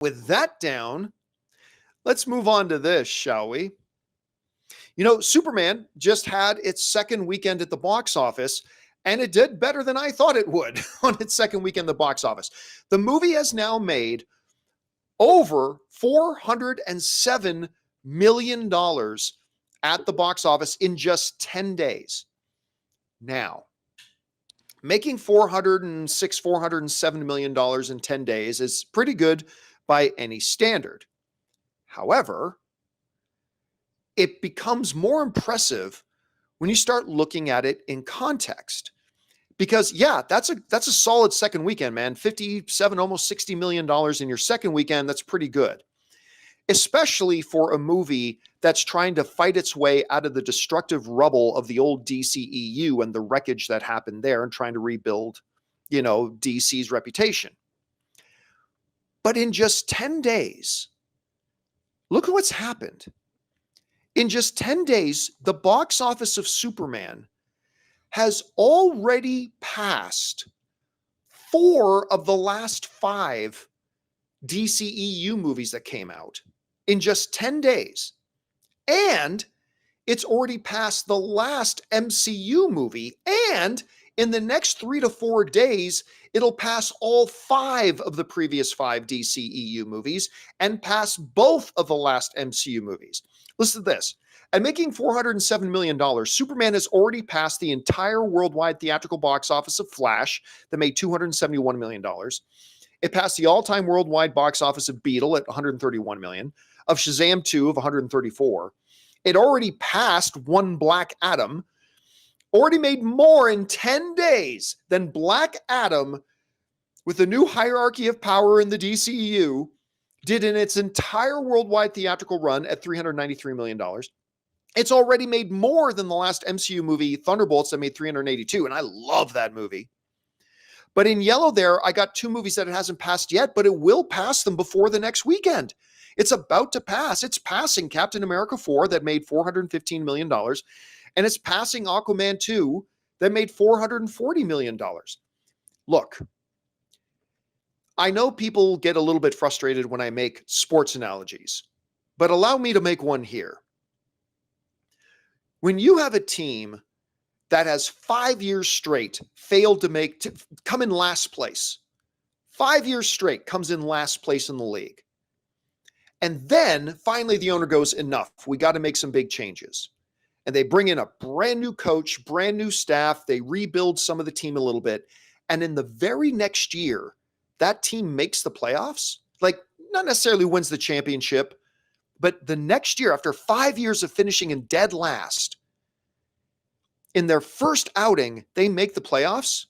With that down, let's move on to this, shall we? Superman just had its second weekend at the box office, and it did better than I thought it would on its second weekend at the box office. The movie has now made over $407 million at the box office in just 10 days. Now, making $407 million in 10 days is pretty good by any standard. However, it becomes more impressive when you start looking at it in context. Because that's a solid second weekend, man. 57, almost $60 million in your second weekend. That's pretty good. Especially for a movie that's trying to fight its way out of the destructive rubble of the old DCEU and the wreckage that happened there and trying to rebuild, DC's reputation. But in just 10 days, look at what's happened. In just 10 days, the box office of Superman has already passed 4 of the last 5 DCEU movies that came out in just 10 days. And it's already passed the last MCU movie. And in the next 3 to 4 days, it'll pass all 5 of the previous 5 DCEU movies and pass both of the last MCU movies. Listen to this. At making $407 million, Superman has already passed the entire worldwide theatrical box office of Flash that made $271 million. It passed the all-time worldwide box office of Beetle at $131 million, of Shazam 2 of $134. It already passed One Black Adam, already made more in 10 days than Black Adam with the new hierarchy of power in the DCEU did in its entire worldwide theatrical run at $393 million. It's already made more than the last MCU movie, Thunderbolts, that made $382, and I love that movie. But in yellow there, I got 2 movies that it hasn't passed yet, but it will pass them before the next weekend. It's about to pass. It's passing Captain America 4 that made $415 million, and it's passing Aquaman 2 that made $440 million. Look, I know people get a little bit frustrated when I make sports analogies, but allow me to make one here. When you have a team that has 5 years straight failed to come in last place, 5 years straight comes in last place in the league, and then finally the owner goes, enough, we got to make some big changes. And they bring in a brand new coach, brand new staff, they rebuild some of the team a little bit, and in the very next year, that team makes the playoffs, like not necessarily wins the championship, but the next year, after 5 years of finishing in dead last, in their first outing, they make the playoffs.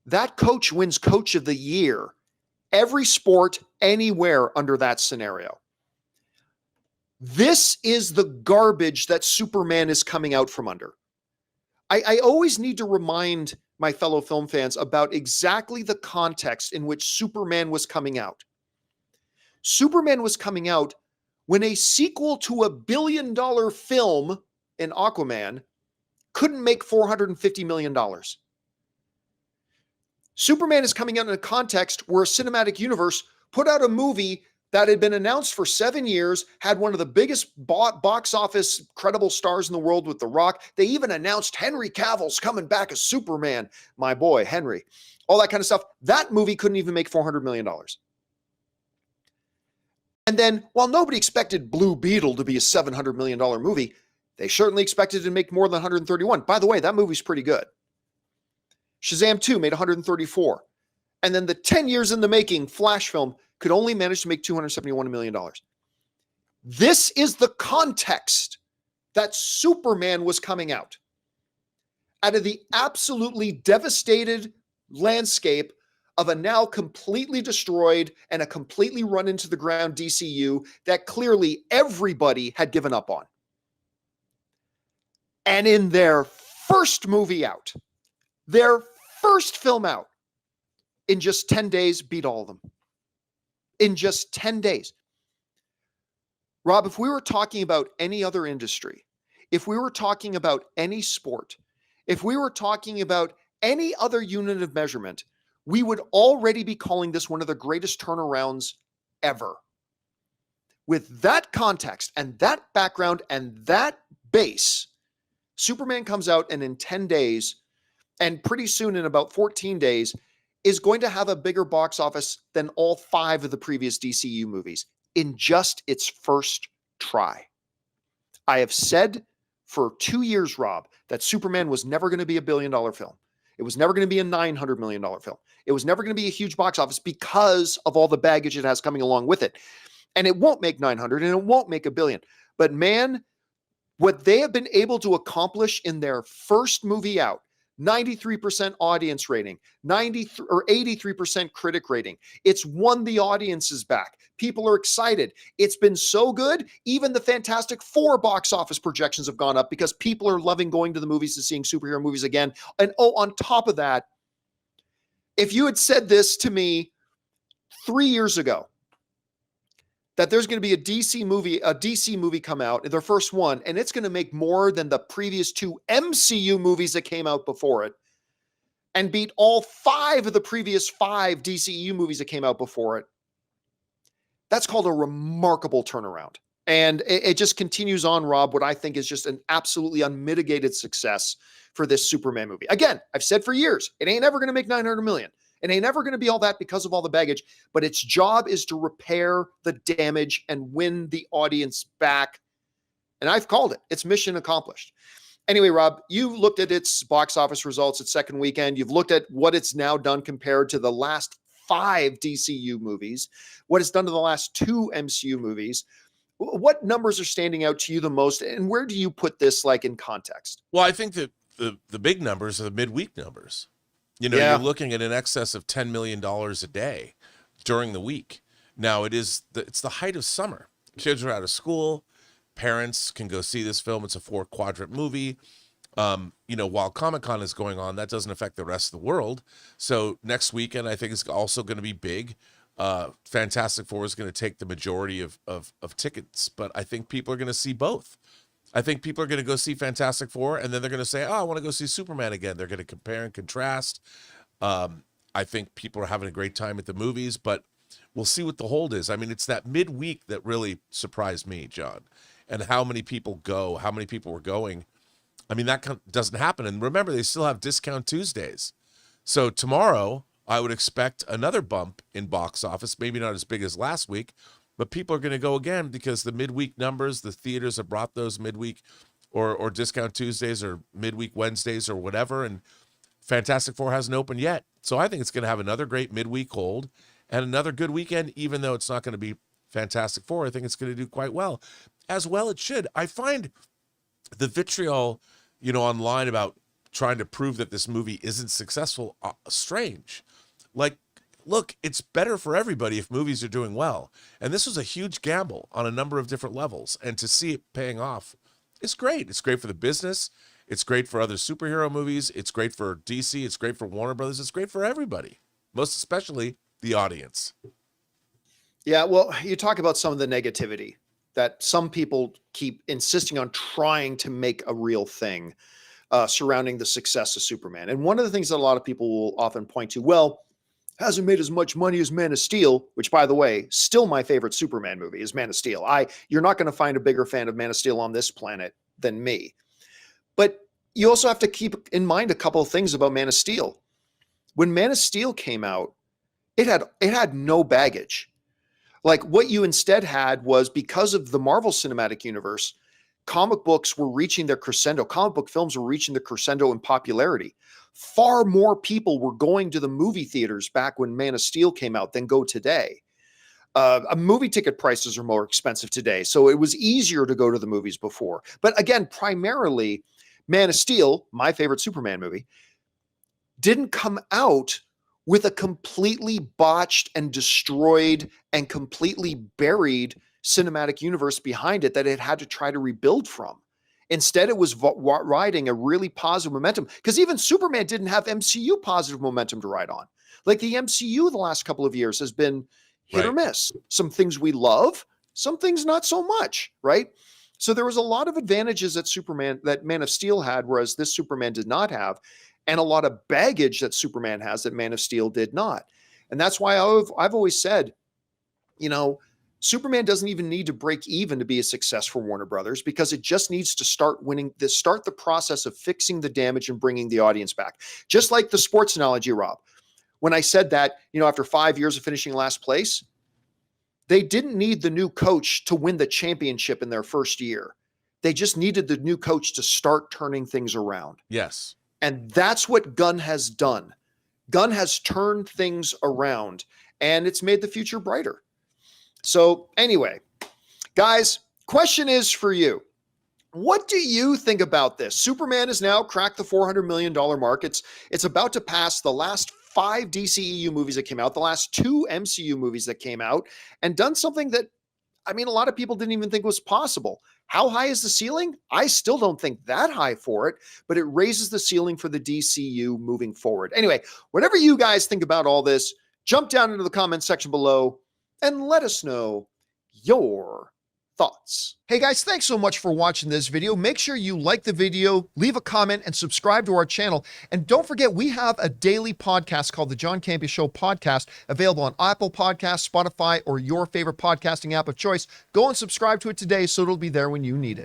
That coach wins Coach of the Year, every sport, anywhere under that scenario. This is the garbage that Superman is coming out from under. I always need to remind my fellow film fans about exactly the context in which Superman was coming out. Superman was coming out when a sequel to a $1 billion film in Aquaman couldn't make $450 million. Superman is coming out in a context where a cinematic universe put out a movie that had been announced for 7 years, had one of the biggest box office credible stars in the world with The Rock. They even announced Henry Cavill's coming back as Superman. My boy, Henry. All that kind of stuff. That movie couldn't even make $400 million. And then, while nobody expected Blue Beetle to be a $700 million movie, they certainly expected it to make more than 131. By the way, that movie's pretty good. Shazam 2 made 134. And then the 10 years in the making Flash film could only manage to make $271 million. This is the context that Superman was coming out of the absolutely devastated landscape of a now completely destroyed and a completely run into the ground DCU that clearly everybody had given up on. And in their first movie out, their first film out, in just 10 days, beat all of them. In just 10 days. Rob, if we were talking about any other industry, if we were talking about any sport, if we were talking about any other unit of measurement, we would already be calling this one of the greatest turnarounds ever. With that context and that background and that base, Superman comes out and in 10 days, and pretty soon in about 14 days, is going to have a bigger box office than all 5 of the previous DCU movies in just its first try. I have said for 2 years, Rob, that Superman was never going to be a $1 billion film. It was never going to be a $900 million film. It was never going to be a huge box office because of all the baggage it has coming along with it. And it won't make 900 and it won't make $1 billion. But man, what they have been able to accomplish in their first movie out, 93% audience rating, 83% critic rating. It's won the audiences back. People are excited. It's been so good. Even the Fantastic Four box office projections have gone up because people are loving going to the movies and seeing superhero movies again. And on top of that, if you had said this to me 3 years ago, that there's going to be a DC movie come out, their first one, and it's going to make more than the previous 2 MCU movies that came out before it, and beat all 5 of the previous 5 DCEU movies that came out before it. That's called a remarkable turnaround. And it just continues on, Rob, what I think is just an absolutely unmitigated success for this Superman movie. Again, I've said for years, it ain't ever going to make 900 million. It ain't ever going to be all that because of all the baggage, but its job is to repair the damage and win the audience back. And I've called it. It's mission accomplished. Anyway, Rob, you looked at its box office results its second weekend. You've looked at what it's now done compared to the last 5 DCU movies, what it's done to the last 2 MCU movies. What numbers are standing out to you the most, and where do you put this like in context? Well, I think that the big numbers are the midweek numbers. You know, You're looking at an excess of $10 million a day during the week. Now, it's the height of summer. Kids are out of school. Parents can go see this film. It's a 4-quadrant movie. While Comic-Con is going on, that doesn't affect the rest of the world. So next weekend, I think it's also going to be big. Fantastic Four is going to take the majority of tickets, but I think people are going to see both. I think people are going to go see Fantastic Four, and then they're going to say, oh, I want to go see Superman again. They're going to compare and contrast. I think people are having a great time at the movies, but we'll see what the hold is. I mean, it's that midweek that really surprised me, John, and how many people go, how many people were going. I mean, that doesn't happen. And remember, they still have Discount Tuesdays. So tomorrow, I would expect another bump in box office, maybe not as big as last week, but people are going to go again because the midweek numbers, the theaters have brought those midweek or Discount Tuesdays or midweek Wednesdays or whatever, and Fantastic Four hasn't opened yet. So I think it's going to have another great midweek hold and another good weekend, even though it's not going to be Fantastic Four. I think it's going to do quite well. As well it should. I find the vitriol, online about trying to prove that this movie isn't successful strange. Like, look, it's better for everybody if movies are doing well. And this was a huge gamble on a number of different levels. And to see it paying off is great. It's great for the business. It's great for other superhero movies. It's great for DC. It's great for Warner Brothers. It's great for everybody, most especially the audience. Yeah, well, you talk about some of the negativity that some people keep insisting on trying to make a real thing surrounding the success of Superman. And one of the things that a lot of people will often point to, well, hasn't made as much money as Man of Steel, which, by the way, still my favorite Superman movie is Man of Steel. You're not going to find a bigger fan of Man of Steel on this planet than me. But you also have to keep in mind a couple of things about Man of Steel. When Man of Steel came out, it had no baggage. Like, what you instead had was, because of the Marvel Cinematic Universe, comic books were reaching their crescendo. Comic book films were reaching the crescendo in popularity. Far more people were going to the movie theaters back when Man of Steel came out than go today. Movie ticket prices are more expensive today, so it was easier to go to the movies before. But again, primarily, Man of Steel, my favorite Superman movie, didn't come out with a completely botched and destroyed and completely buried cinematic universe behind it that it had to try to rebuild from. Instead, it was riding a really positive momentum, because even Superman didn't have MCU positive momentum to ride on. Like, the MCU the last couple of years has been hit or miss. Some things we love, some things not so much, right? So there was a lot of advantages that Man of Steel had, whereas this Superman did not have, and a lot of baggage that Superman has that Man of Steel did not. And that's why I've always said, You know, Superman doesn't even need to break even to be a success for Warner Brothers, because it just needs to start start the process of fixing the damage and bringing the audience back. Just like the sports analogy, Rob. When I said that, after 5 years of finishing last place, they didn't need the new coach to win the championship in their first year. They just needed the new coach to start turning things around. Yes. And that's what Gunn has done. Gunn has turned things around, and it's made the future brighter. So anyway, guys, question is for you. What do you think about this? Superman has now cracked the $400 million mark. It's about to pass the last 5 DCEU movies that came out, the last 2 MCU movies that came out, and done something that, a lot of people didn't even think was possible. How high is the ceiling? I still don't think that high for it, but it raises the ceiling for the DCU moving forward. Anyway, whatever you guys think about all this, jump down into the comments section below and let us know your thoughts. Hey guys, thanks so much for watching this video. Make sure you like the video, leave a comment, and subscribe to our channel. And don't forget, we have a daily podcast called the John Campea Show podcast, available on Apple Podcasts, Spotify, or your favorite podcasting app of choice. Go and subscribe to it today so it'll be there when you need it.